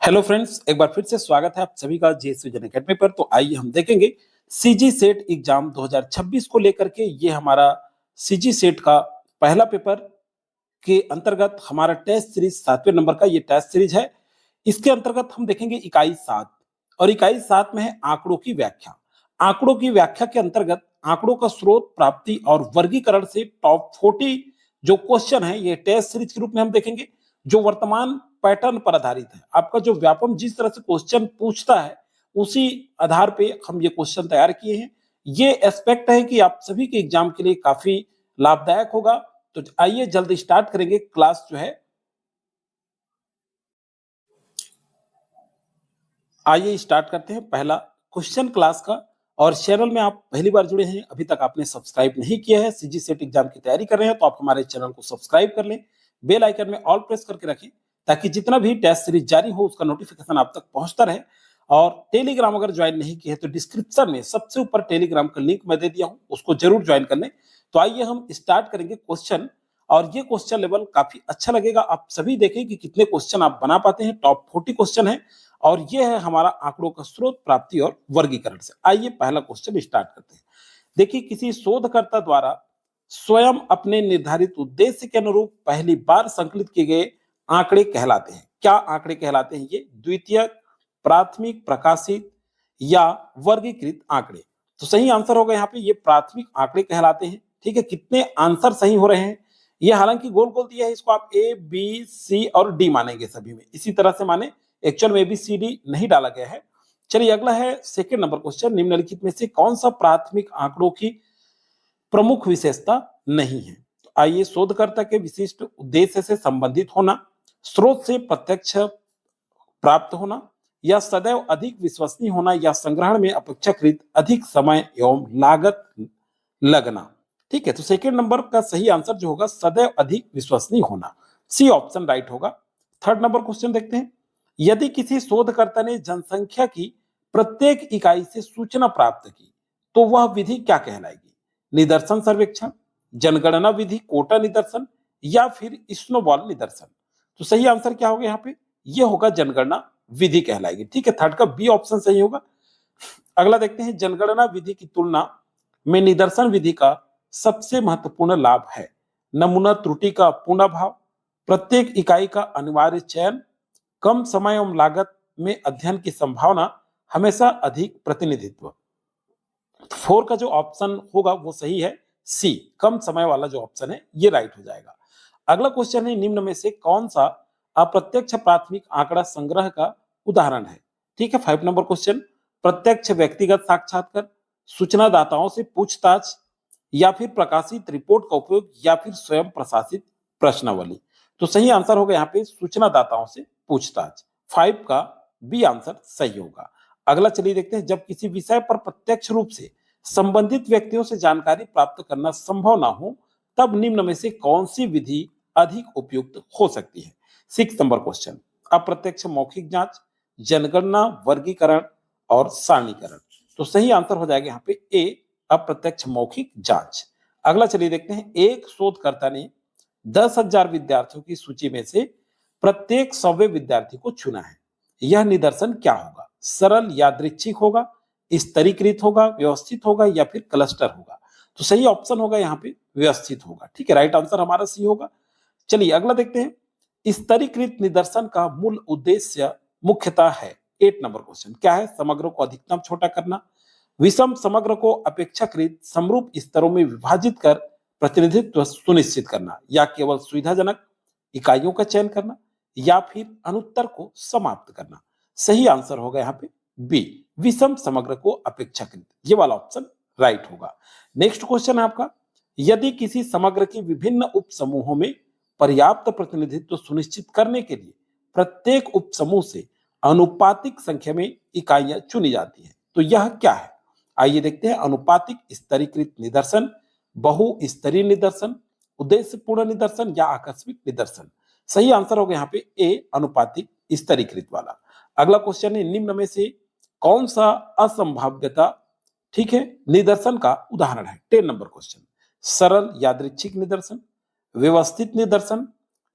Hello friends, एक बार फिर से स्वागत है आप सभी का जेएस विजन एकेडमी पर। तो आइए हम देखेंगे सीजी सेट एग्जाम 2026 को लेकर के। ये हमारा सीजी सेट का पहला पेपर के अंतर्गत हमारा टेस्ट सीरीज 7वें नंबर का ये टेस्ट सीरीज है। इसके अंतर्गत हम देखेंगे इकाई 7 और इकाई 7 में है आंकड़ों की व्याख्या। आंकड़ों की व्याख्या के अंतर्गत आंकड़ों का स्रोत, प्राप्ति और वर्गीकरण से टॉप 40 जो क्वेश्चन है ये टेस्ट सीरीज के रूप में हम देखेंगे, जो वर्तमान पैटर्न पर आधारित है। आपका जो व्यापम जिस तरह से क्वेश्चन पूछता है उसी आधार पे हम ये क्वेश्चन तैयार किए हैं। ये एस्पेक्ट है कि आप सभी के एग्जाम के लिए काफी लाभदायक होगा। तो आइए जल्द स्टार्ट करेंगे क्लास जो है। आइए स्टार्ट करते हैं पहला क्वेश्चन क्लास का। और चैनल में आप पहली बार जुड़े हैं, अभी तक आपने सब्सक्राइब नहीं किया है, सीजी सेट एग्जाम की तैयारी कर रहे हैं, तो आप हमारे चैनल को सब्सक्राइब कर लें, बेल आइकन में ऑल प्रेस करके रखें ताकि जितना भी टेस्ट सीरीज जारी हो उसका नोटिफिकेशन आप तक पहुंचता रहे। और टेलीग्राम अगर ज्वाइन नहीं किया है तो डिस्क्रिप्शन में सबसे ऊपर टेलीग्राम का लिंक मैं दे दिया हूं, उसको जरूर ज्वाइन कर लें। तो आइए हम स्टार्ट करेंगे क्वेश्चन। और ये क्वेश्चन लेवल काफी अच्छा लगेगा, आप सभी देखें कि कितने क्वेश्चन आप बना पाते हैं। टॉप 40 क्वेश्चन है और ये है हमारा आंकड़ों का स्रोत, प्राप्ति और वर्गीकरण से। आइए पहला क्वेश्चन स्टार्ट करते हैं। देखिए, किसी शोधकर्ता द्वारा स्वयं अपने निर्धारित उद्देश्य के अनुरूप पहली बार संकलित किए गए आंकड़े कहलाते हैं। क्या आंकड़े कहलाते हैं? ये द्वितीयक, प्राथमिक, प्रकाशित या वर्गीकृत आंकड़े। तो सही आंसर होगा यहाँ पे ये प्राथमिक आंकड़े कहलाते हैं। ठीक है, कितने आंसर सही हो रहे हैं? ये हालांकि गोल गोल दिया है, इसको आप ए बी सी और डी मानेंगे सभी में, इसी तरह से माने, एक्चुअल में ABCD नहीं डाला गया है। चलिए अगला है सेकंड नंबर क्वेश्चन। निम्नलिखित में से कौन सा प्राथमिक आंकड़ों की प्रमुख विशेषता नहीं है? तो आइए, शोधकर्ता के विशिष्ट उद्देश्य से संबंधित होना, स्रोत से प्रत्यक्ष प्राप्त होना, या सदैव अधिक विश्वसनीय होना, या संग्रहण में अपेक्षाकृत अधिक समय एवं लागत लगना। ठीक है, तो सेकंड नंबर का सही आंसर जो होगा सदैव अधिक विश्वसनीय होना, सी ऑप्शन राइट होगा। थर्ड नंबर क्वेश्चन देखते हैं। यदि किसी शोधकर्ता ने जनसंख्या की प्रत्येक इकाई से सूचना प्राप्त की तो वह विधि क्या कहलाएगी? निदर्शन सर्वेक्षण, जनगणना विधि, कोटा निदर्शन, या फिर स्नोबॉल निदर्शन। तो सही आंसर क्या होगा यहाँ पे? ये होगा जनगणना विधि कहलाएगी। ठीक है, थर्ड का बी ऑप्शन सही होगा। अगला देखते हैं। जनगणना विधि की तुलना में निदर्शन विधि का सबसे महत्वपूर्ण लाभ है नमूना त्रुटि का पूर्ण अभाव, प्रत्येक इकाई का अनिवार्य चयन, कम समय एवं लागत में अध्ययन की संभावना, हमेशा अधिक प्रतिनिधित्व। फोर का जो ऑप्शन होगा वो सही है, सी, कम समय वाला जो ऑप्शन है ये राइट हो जाएगा। अगला क्वेश्चन है। निम्न में से कौन सा अप्रत्यक्ष प्राथमिक आंकड़ा संग्रह का उदाहरण है? ठीक है, 5 नंबर क्वेश्चन। प्रत्यक्ष व्यक्तिगत साक्षात्कार, सूचनादाताओं से पूछताछ, या फिर प्रकाशित रिपोर्ट का उपयोग, या फिर स्वयं प्रशासित प्रश्नावली। तो सही आंसर होगा यहाँ पे सूचनादाताओं से पूछताछ। 5 का बी आंसर सही होगा। अगला चलिए देखते हैं। जब किसी विषय पर प्रत्यक्ष रूप से संबंधित व्यक्तियों से जानकारी प्राप्त करना संभव ना हो तब निम्न में से कौन सी विधि अधिक उपयुक्त हो सकती है? 6 नंबर क्वेश्चन। अप्रत्यक्ष मौखिक जांच, जनगणना, वर्गीकरण और सारणीकरण। तो सही आंसर हो जाएगा यहाँ पे ए, अप्रत्यक्ष मौखिक जांच। अगला चलिए देखते हैं। एक शोधकर्ता ने 10,000 विद्यार्थियों की सूची में से प्रत्येक 100वें विद्यार्थी को चुना है। यह निदर्शन क्या होगा? सरल, यादृच्छिक होगा, स्तरीकृत होगा, व्यवस्थित होगा, या फिर क्लस्टर होगा? तो सही ऑप्शन होगा यहाँ पे व्यवस्थित होगा। ठीक है, राइट आंसर हमारा सी होगा। चलिए अगला देखते हैं। स्तरीकृत निदर्शन का मूल उद्देश्य मुख्यतः है। 8 नंबर क्वेश्चन। क्या है? समग्र को अधिकतम छोटा करना, विषम समग्र को अपेक्षाकृत समरूप स्तरों में विभाजित कर प्रतिनिधित्व सुनिश्चित करना, या केवल सुविधाजनक इकाइयों का चयन करना, या फिर अनुत्तर को समाप्त करना। सही आंसर होगा यहाँ पे बी, विषम समग्र को अपेक्षाकृत। ये वाला ऑप्शन राइट होगा। नेक्स्ट क्वेश्चन है आपका। यदि किसी समग्र के विभिन्न उप समूहों में पर्याप्त प्रतिनिधित्व सुनिश्चित करने के लिए प्रत्येक उप समूह से अनुपातिक संख्या में इकाइयां चुनी जाती हैं तो यह क्या है? आइए देखते हैं। अनुपातिक स्तरीकृत निदर्शन, बहुस्तरीय निदर्शन, उद्देश्यपूर्ण निदर्शन, या आकस्मिक निदर्शन। सही आंसर होगा यहाँ पे ए, अनुपातिक स्तरीकृत वाला। अगला क्वेश्चन है। निम्न में से कौन सा असंभाव्यता, ठीक है, निदर्शन का उदाहरण है? 10 नंबर क्वेश्चन। सरल यादृच्छिक निदर्शन, व्यवस्थित निदर्शन,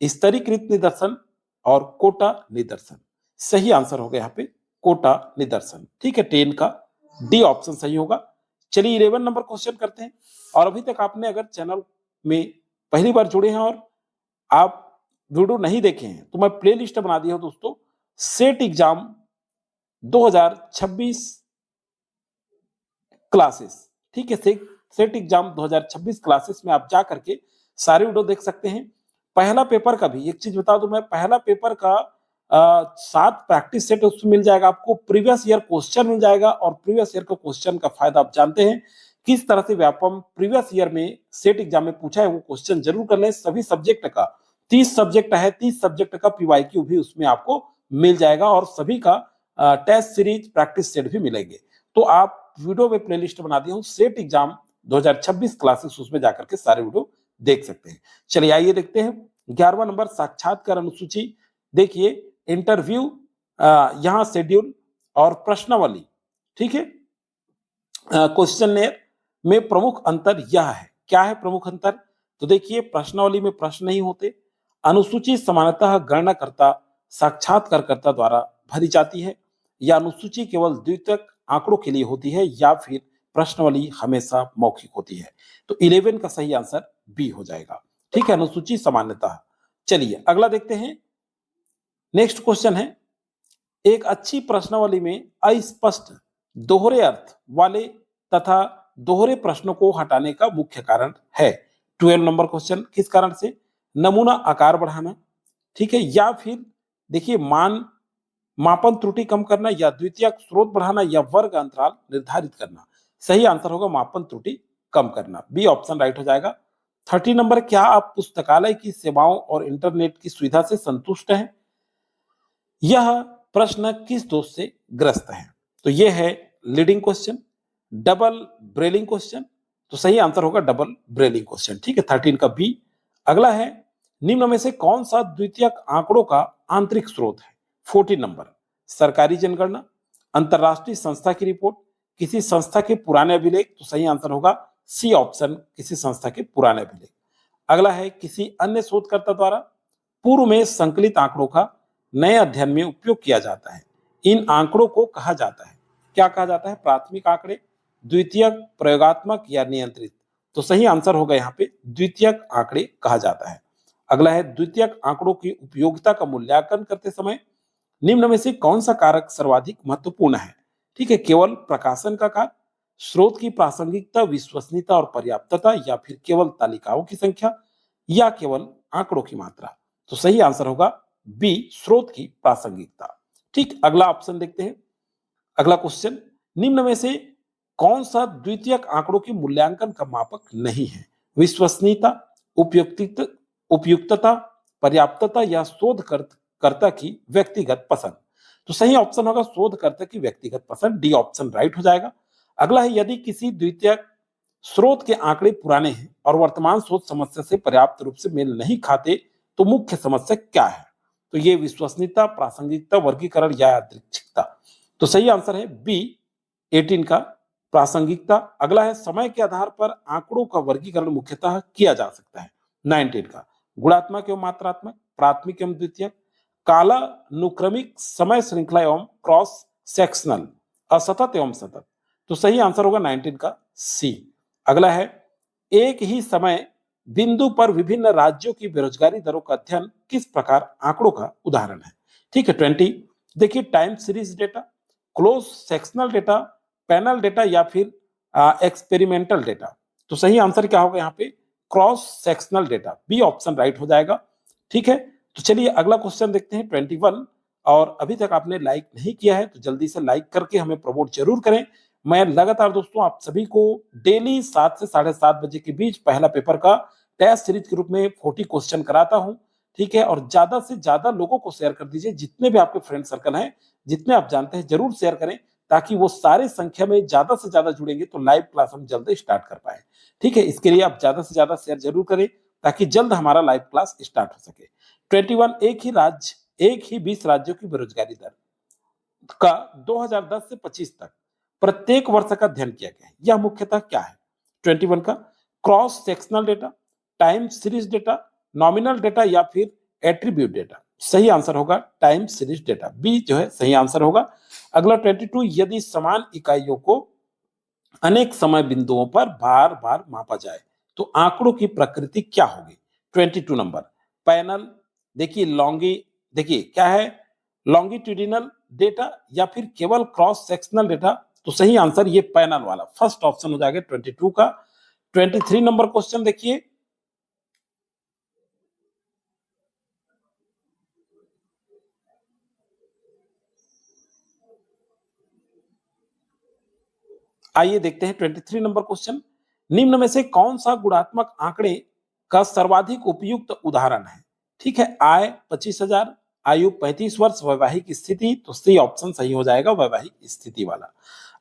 स्तरीकृत निदर्शन और कोटा निदर्शन। सही आंसर होगा यहाँ पे कोटा निदर्शन। ठीक है, 10 का डी ऑप्शन सही होगा। चलिए 11 नंबर क्वेश्चन करते हैं। और अभी तक आपने अगर चैनल में पहली बार जुड़े हैं और आप वीडियो नहीं देखे हैं तो मैं प्ले लिस्ट बना दिया हूं दोस्तों, सेट एग्जाम 2026 क्लासेस। ठीक है, सेट एग्जाम 2026 क्लासेस में आप जा करके सारे वीडियो देख सकते हैं। पहला पेपर का भी एक चीज बता दूं मैं, पहला पेपर का 7 प्रैक्टिस सेट उसमें मिल जाएगा आपको, प्रीवियस ईयर क्वेश्चन मिल जाएगा। और प्रीवियस ईयर का क्वेश्चन का फायदा आप जानते हैं, किस तरह से व्यापम प्रीवियस ईयर में सेट एग्जाम में पूछा है वो क्वेश्चन जरूर कर लें। सभी सब्जेक्ट का 30 सब्जेक्ट है, 30 सब्जेक्ट का पीवाईक्यू भी उसमें आपको मिल जाएगा और सभी का टेस्ट सीरीज प्रैक्टिस सेट भी मिलेंगे। तो आप वीडियो में प्लेलिस्ट बना दिया हूं, सेट एग्जाम 2026 क्लासेस, उसमें जाकर के सारे वीडियो देख सकते हैं। चलिए आइए देखते हैं 11वां नंबर साक्षात्कार अनुसूची। देखिए इंटरव्यू, यहां शेड्यूल और प्रश्नावली। ठीक है, क्वेश्चनर में प्रमुख अंतर यह है। क्या है प्रमुख अंतर? तो देखिए प्रश्नावली में प्रश्न नहीं होते, अनुसूची सामान्यतः गणनाकर्ता साक्षात्कारकर्ता द्वारा भरी जाती है, या अनुसूची केवल द्वितीयक आंकड़ों के लिए होती है, या फिर प्रश्नावली हमेशा मौखिक होती है। तो 11 का सही आंसर बी हो जाएगा। ठीक है, अनुसूची सामान्यतः। चलिए अगला देखते हैं। नेक्स्ट क्वेश्चन है, एक अच्छी प्रश्नावली में अस्पष्ट, दोहरे अर्थ वाले तथा दोहरे प्रश्नों को हटाने का मुख्य कारण है। 12 नंबर क्वेश्चन, किस कारण से? नमूना आकार बढ़ाना, ठीक है, या फिर देखिए मापन त्रुटि कम करना, या द्वितीयक स्रोत बढ़ाना, या वर्ग अंतराल निर्धारित करना। सही आंसर होगा मापन त्रुटि कम करना, बी ऑप्शन राइट हो जाएगा। 30 नंबर, क्या आप पुस्तकालय की सेवाओं और इंटरनेट की सुविधा से संतुष्ट हैं? यह प्रश्न किस दोष से ग्रस्त है? तो यह है leading question, double brailing question. तो सही आंसर होगा डबल ब्रेलिंग क्वेश्चन। ठीक है, 13 का बी। अगला है, निम्न में से कौन सा द्वितीयक आंकड़ों का आंतरिक स्रोत है? 14 नंबर, सरकारी जनगणना, अंतरराष्ट्रीय संस्था की रिपोर्ट, किसी संस्था के पुराने अभिलेख। तो सही आंसर होगा सी ऑप्शन, किसी संस्था के पुराने अभिलेख। अगला है, किसी अन्य शोधकर्ता द्वारा पूर्व में संकलित आंकड़ों का नए अध्ययन में उपयोग किया जाता है। इन आंकड़ों को कहा जाता है, क्या कहा जाता है? प्राथमिक आंकड़े, द्वितीयक, प्रयोगात्मक या नियंत्रित। तो सही आंसर होगा यहाँ पे द्वितीयक आंकड़े कहा जाता है। अगला है, द्वितीयक आंकड़ों की उपयोगिता का मूल्यांकन करते समय निम्न में से कौन सा कारक सर्वाधिक महत्वपूर्ण है? ठीक है, केवल प्रकाशन का कार्य, स्रोत की प्रासंगिकता, विश्वसनीयता और पर्याप्तता, या फिर केवल तालिकाओं की संख्या, या केवल आंकड़ों की मात्रा। तो सही आंसर होगा बी, स्रोत की प्रासंगिकता। ठीक, अगला ऑप्शन देखते हैं। अगला क्वेश्चन, निम्न में से कौन सा द्वितीयक आंकड़ों के मूल्यांकन का मापक नहीं है? विश्वसनीयता, उपयुक्तता, पर्याप्तता, या शोधकर्ता की व्यक्तिगत पसंद। तो सही ऑप्शन होगा शोधकर्ता की व्यक्तिगत पसंद, डी ऑप्शन राइट हो जाएगा। अगला है, यदि किसी द्वितीयक स्रोत के आंकड़े पुराने हैं और वर्तमान शोध समस्या से पर्याप्त रूप से मेल नहीं खाते तो मुख्य समस्या क्या है? तो ये विश्वसनीयता, प्रासंगिकता, वर्गीकरण या यादृच्छिकता। तो सही आंसर है बी 18 का प्रासंगिकता। अगला है, समय के आधार पर आंकड़ों का वर्गीकरण मुख्यतः किया जा सकता है। 19 का गुणात्मक एवं मात्रात्मक, प्राथमिक एवं द्वितीयक, कालानुक्रमिक, समय श्रृंखला एवं क्रॉस सेक्शनल, असतत एवं सतत। तो सही आंसर होगा 19 का सी। अगला है, एक ही समय बिंदु पर विभिन्न राज्यों की बेरोजगारी दरों का अध्ययन किस प्रकार आंकड़ों का उदाहरण है? ठीक है, 20, देखिए time series data, close sectional data, panel data, या फिर एक्सपेरिमेंटल डेटा। तो सही आंसर क्या होगा यहाँ पे? Cross sectional data, B option right हो जाएगा। ठीक है, तो चलिए अगला क्वेश्चन देखते हैं 21। और अभी तक आपने लाइक नहीं किया है तो जल्दी से लाइक करके हमें प्रमोट जरूर करें। मैं लगातार दोस्तों आप सभी को डेली 7 से 7:30 बजे के बीच पहला पेपर का टेस्ट सीरीज के रूप में 40 क्वेश्चन कराता हूं। ठीक है, और ज्यादा से ज्यादा लोगों को शेयर कर दीजिए, जितने भी आपके फ्रेंड सर्कल हैं, जितने आप जानते हैं जरूर शेयर करें, ताकि वो सारे संख्या में ज्यादा से ज्यादा जुड़ेंगे तो लाइव क्लास हम जल्द स्टार्ट कर पाए। ठीक है, इसके लिए आप ज्यादा से ज्यादा शेयर जरूर करें ताकि जल्द हमारा लाइव क्लास स्टार्ट हो सके। 21, एक ही 20 राज्यों की बेरोजगारी दर का 2010 से 25 तक प्रत्येक वर्ष का अध्ययन किया गया है। यह मुख्यतः क्या है? 21 का cross sectional data, time series data, nominal data, या फिर एट्रीब्यूट डेटा। सही आंसर होगा टाइम सीरीज डेटा, बी जो है सही आंसर होगा। अगला 22, यदि समान इकाइयों को अनेक समय बिंदुओं पर बार बार मापा जाए तो आंकड़ों की प्रकृति क्या होगी। 22 नंबर, पैनल, देखिए लॉन्गी, देखिए क्या है, लॉन्गिट्यूडिनल डेटा या फिर केवल क्रॉस सेक्शनल डेटा। तो सही आंसर ये पैनल वाला फर्स्ट ऑप्शन हो जाएगा 22 का। 23 नंबर क्वेश्चन देखिए, आइए देखते हैं 23 नंबर क्वेश्चन। निम्न में से कौन सा गुणात्मक आंकड़े का सर्वाधिक उपयुक्त उदाहरण है। ठीक है, आय 25,000, आयु 35 वर्ष, वैवाहिक स्थिति, तो सी ऑप्शन सही हो जाएगा वैवाहिक स्थिति वाला।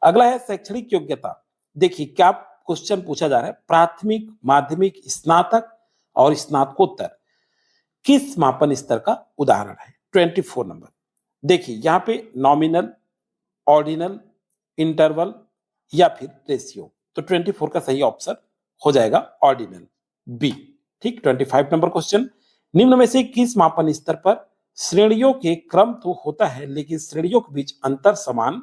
अगला है शैक्षणिक योग्यता। देखिए क्या क्वेश्चन पूछा जा रहा है, प्राथमिक, माध्यमिक, स्नातक और स्नातकोत्तर किस मापन स्तर का उदाहरण है। 24 नंबर, देखिए यहाँ पे नॉमिनल, ऑर्डिनल, इंटरवल या फिर रेशियो। तो 24 का सही ऑप्शन हो जाएगा ऑर्डिनल, बी। ठीक, 25 नंबर क्वेश्चन, निम्न में से किस मापन स्तर पर श्रेणियों के क्रम तो होता है लेकिन श्रेणियों के बीच अंतर समान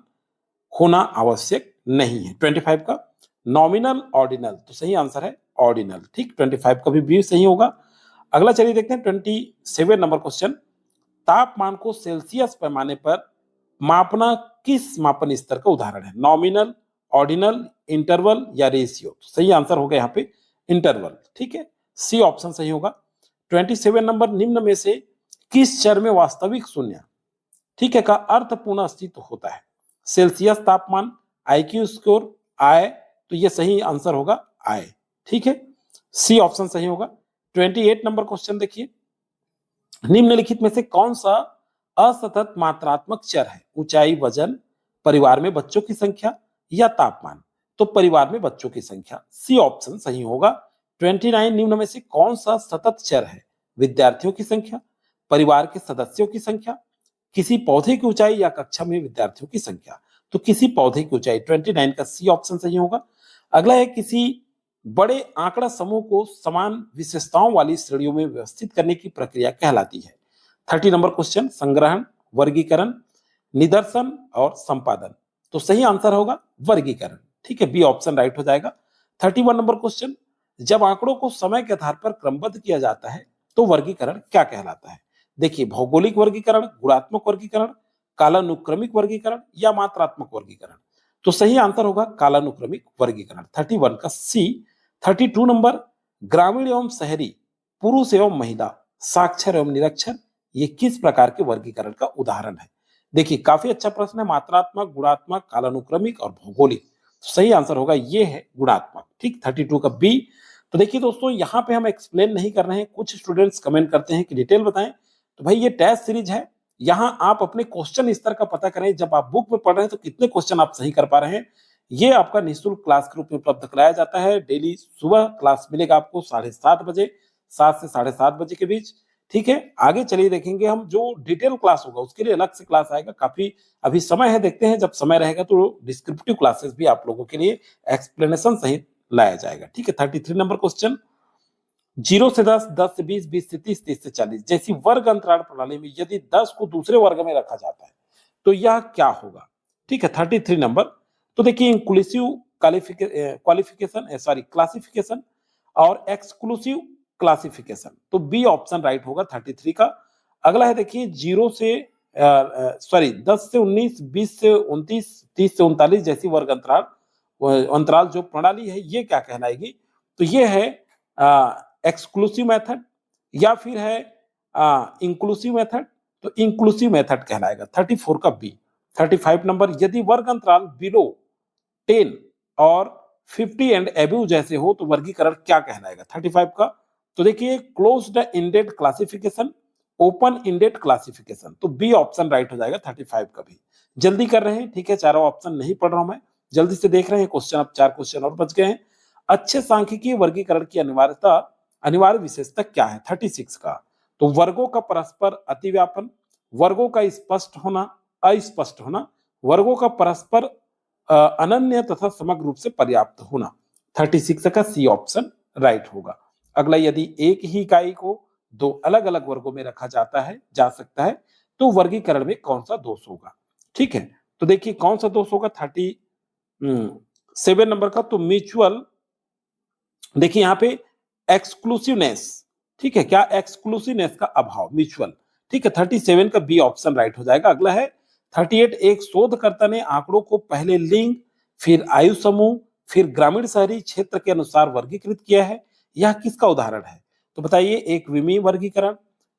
होना आवश्यक नहीं है। 25 का नॉमिनल, ऑर्डिनल, तो सही आंसर है ऑर्डिनल। ठीक, 25 का भी बी सही होगा। अगला चलिए देखते हैं 27 नंबर क्वेश्चन, तापमान को सेल्सियस पैमाने पर मापना किस मापन स्तर का उदाहरण है। नॉमिनल, ऑर्डिनल, इंटरवल या रेशियो। सही आंसर होगा यहाँ पे इंटरवल। ठीक है, सी ऑप्शन सही होगा। 27 नंबर, निम्न में से किस चर में वास्तविक शून्य, ठीक है, का अर्थपूर्ण अस्तित्व होता है। सेल्सियस तापमान, आईक्यू स्कोर, आय, तो ये सही आंसर होगा आय। ठीक है, सी ऑप्शन सही होगा। 28 नंबर क्वेश्चन देखिए, निम्नलिखित में से कौन सा असतत मात्रात्मक चर है। ऊंचाई, वजन, परिवार में बच्चों की संख्या या तापमान। तो परिवार में बच्चों की संख्या, सी ऑप्शन सही होगा। 29, निम्न में से कौन सा सतत चर है। विद्यार्थियों की संख्या, परिवार के सदस्यों की संख्या, किसी पौधे की ऊंचाई या कक्षा में विद्यार्थियों की संख्या। तो किसी पौधे की ऊंचाई, 29 का सी ऑप्शन सही होगा। अगला है किसी बड़े आंकड़ा समूह को समान विशेषताओं वाली श्रेणियों में व्यवस्थित करने की प्रक्रिया कहलाती है। 30 नंबर क्वेश्चन, संग्रहण, वर्गीकरण, निदर्शन और संपादन। तो सही आंसर होगा वर्गीकरण। ठीक है, बी ऑप्शन राइट हो जाएगा। 31 नंबर क्वेश्चन, जब आंकड़ों को समय के आधार पर क्रमबद्ध किया जाता है तो वर्गीकरण क्या कहलाता है। देखिए भौगोलिक वर्गीकरण, गुणात्मक वर्गीकरण, कालानुक्रमिक वर्गीकरण या मात्रात्मक वर्गीकरण। तो सही आंसर होगा कालानुक्रमिक वर्गीकरण, 31 का सी। 32 नंबर, ग्रामीण एवं शहरी, पुरुष एवं महिला, साक्षर एवं निरक्षर, ये किस प्रकार के वर्गीकरण का उदाहरण है। देखिए काफी अच्छा प्रश्न है, मात्रात्मक, गुणात्मक, कालानुक्रमिक और भौगोलिक। सही आंसर होगा ये है गुणात्मक। ठीक, 32 का बी। तो देखिए दोस्तों, यहाँ पे हम एक्सप्लेन नहीं कर रहे हैं, कुछ स्टूडेंट्स कमेंट करते हैं कि डिटेल बताएं। तो भाई ये टेस्ट सीरीज है, यहाँ आप अपने क्वेश्चन स्तर का पता करें। जब आप बुक में पढ़ रहे हैं तो कितने क्वेश्चन आप सही कर पा रहे हैं। ये आपका निःशुल्क क्लास के रूप में उपलब्ध कराया जाता है। डेली सुबह क्लास मिलेगा आपको 7:30 बजे, 7 से 7:30 बजे के बीच। ठीक है, आगे चलिए देखेंगे हम, जो डिटेल क्लास होगा उसके लिए अलग से क्लास आएगा। काफी अभी समय है, देखते हैं जब समय रहेगा तो डिस्क्रिप्टिव क्लासेस भी आप लोगों के लिए एक्सप्लेनेशन सहित लाया जाएगा। ठीक है, 33 नंबर क्वेश्चन, 0 से 10, 10 से 20, 20 से 30, 30 से 40 जैसी वर्ग अंतराल प्रणाली में यदि 10 को दूसरे वर्ग में रखा जाता है तो यह क्या होगा। ठीक है, 33 नंबर, तो देखिए इंक्लूसिव क्वालिफिकेशन, सॉरी क्लासिफिकेशन और एक्सक्लूसिव क्लासिफिकेशन। तो बी ऑप्शन राइट होगा 33 का। अगला है देखिए 0 से सॉरी 10 से 19, 20 से 29, 30 से 39 जैसी वर्ग अंतराल जो प्रणाली है ये क्या कहलाएगी। तो ये है एक्सक्लूसिव मेथड या फिर है इंक्लूसिव मेथड। तो इंक्लूसिव मेथड कहलाएगा, 34 का बी। 35 नंबर, यदि वर्ग अंतराल बिलो 10 और 50 एंड एबव जैसे हो तो वर्गीकरण क्या कहलाएगा। 35 का, तो देखिए closed ended classification, open ended classification. तो बी ऑप्शन राइट हो जाएगा 35 का भी। जल्दी कर रहे हैं, ठीक है, चारों ऑप्शन नहीं पढ़ रहा हूं मैं, जल्दी से देख रहे हैं क्वेश्चन। अब 4 क्वेश्चन और बच गए हैं। अच्छे सांख्यिकीय वर्गीकरण की अनिवार्य विशेषता क्या है। 36 का, तो वर्गों का परस्पर अतिव्यापन, वर्गों का स्पष्ट होना, अस्पष्ट होना, वर्गों का परस्पर अनन्य तथा समग्र रूप से पर्याप्त होना। 36 का सी ऑप्शन राइट होगा। अगला, यदि एक ही इकाई को दो अलग अलग वर्गों में रखा जाता है जा सकता है, तो वर्गीकरण में कौन सा दोष होगा? ठीक है, तो देखिए कौन सा दोष होगा 37 नंबर का, तो म्यूचुअल, देखिए यहाँ पे एक्सक्लूसिवनेस, ठीक है, क्या एक्सक्लूसिवनेस का अभाव, म्यूचुअल, ठीक है, 37 का बी ऑप्शन राइट हो जाएगा। अगला है 38, एक शोधकर्ता ने आंकड़ों को पहले लिंग, फिर आयु समूह, फिर ग्रामीण शहरी क्षेत्र के अनुसार वर्गीकृत किया है, यह किसका उदाहरण है? तो बताइए, एक विमीय वर्गीकरण,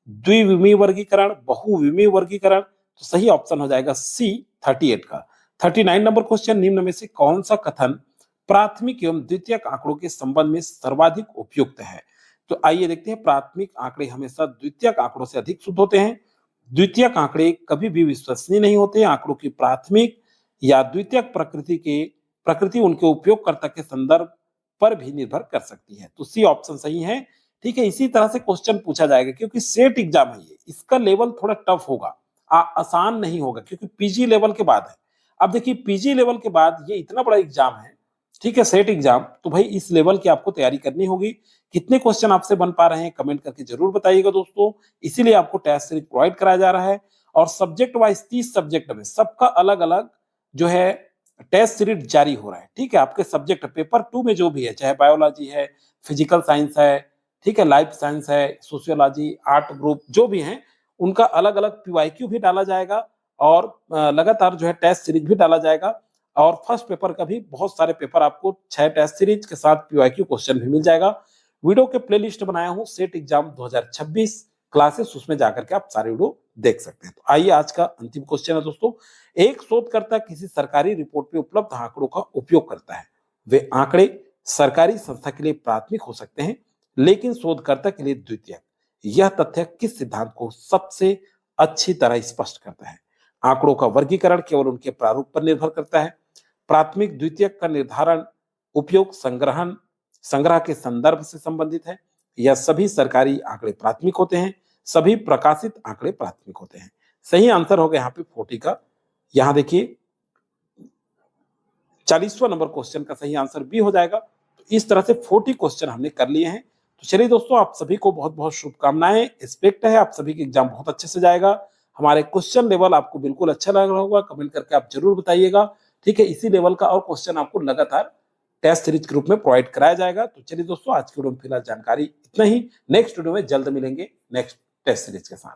द्विविमीय वर्गीकरण, बहुविमीय वर्गीकरण, तो सही ऑप्शन हो जाएगा सी 38 का। 39 नंबर क्वेश्चन, निम्न में से कौन सा कथन प्राथमिक एवं द्वितीयक आंकड़ों के संबंध में सर्वाधिक उपयुक्त है? तो आइए देखते हैं, प्राथमिक आंकड़े हमेशा द्वितीयक आंकड़ों से अधिक शुद्ध होते हैं। द्वितीयक आंकड़े कभी भी विश्वसनीय नहीं होते। आंकड़ों की प्राथमिक या द्वितीयक प्रकृति उनके उपयोगकर्ता के संदर्भ पर भी निर्भर कर सकती है। तो सी ऑप्शन सही है। ठीक है, इसी तरह से क्वेश्चन पूछा जाएगा, क्योंकि सेट एग्जाम है ये, इसका लेवल थोड़ा टफ होगा, आसान नहीं होगा, क्योंकि पीजी लेवल के बाद है। अब देखिए पीजी लेवल के बाद ये इतना बड़ा एग्जाम है, ठीक है, सेट एग्जाम, तो भाई इस लेवल की आपको तैयारी करनी होगी। कितने क्वेश्चन आपसे बन पा रहे हैं कमेंट करके जरूर बताइएगा दोस्तों। इसीलिए आपको टेस्ट सीरीज प्रोवाइड कराया जा रहा है, और सब्जेक्ट वाइज 30 सब्जेक्ट में सबका अलग अलग जो है टेस्ट सीरीज जारी हो रहा है। ठीक है, आपके सब्जेक्ट पेपर 2 में जो भी है, चाहे बायोलॉजी है, फिजिकल साइंस है, ठीक है, लाइफ साइंस है, सोशियोलॉजी, आर्ट ग्रुप जो भी है, उनका अलग अलग पीवाईक्यू भी डाला जाएगा, और लगातार जो है टेस्ट सीरीज भी डाला जाएगा। और फर्स्ट पेपर का भी बहुत सारे पेपर आपको 6 टेस्ट सीरीज के साथ पीवाईक्यू क्वेश्चन भी मिल जाएगा। वीडियो के प्लेलिस्ट बनाया हूं सेट एग्जाम 2026 क्लासेस, उसमें जाकर के आप सारे वीडियो देख सकते हैं। तो आइए आज का अंतिम क्वेश्चन है दोस्तों, एक शोधकर्ता किसी सरकारी रिपोर्ट में उपलब्ध आंकड़ों का उपयोग करता है। वे आंकड़े सरकारी संस्था के लिए प्राथमिक हो सकते हैं, लेकिन शोधकर्ता के लिए द्वितीयक। यह तथ्य किस सिद्धांत को सबसे अच्छी तरह स्पष्ट करता है? आंकड़ों का वर्गीकरण केवल उनके प्रारूप पर निर्भर करता है। प्राथमिक द्वितीयक का निर्धारण उपयोग संग्रह के संदर्भ से संबंधित है, या सभी सरकारी आंकड़े प्राथमिक होते हैं, सभी प्रकाशित आंकड़े प्राथमिक होते हैं। सही आंसर होगा यहाँ पे 40 का। यहाँ देखिए 40वां नंबर क्वेश्चन का सही आंसर बी हो जाएगा। तो इस तरह से 40 क्वेश्चन हमने कर लिए हैं। तो चलिए दोस्तों, आप सभी को बहुत बहुत शुभकामनाएं। एक्सपेक्ट है आप सभी के एग्जाम बहुत अच्छे से जाएगा। हमारे क्वेश्चन लेवल आपको बिल्कुल अच्छा लग रहा होगा, कमेंट करके आप जरूर बताइएगा। ठीक है, इसी लेवल का और क्वेश्चन आपको लगातार टेस्ट सीरीज के रूप में प्रोवाइड कराया जाएगा। तो चलिए दोस्तों, आज की वीडियो में फिलहाल जानकारी इतना ही। नेक्स्ट वीडियो में जल्द मिलेंगे नेक्स्ट टेस्ट सीरीज के साथ।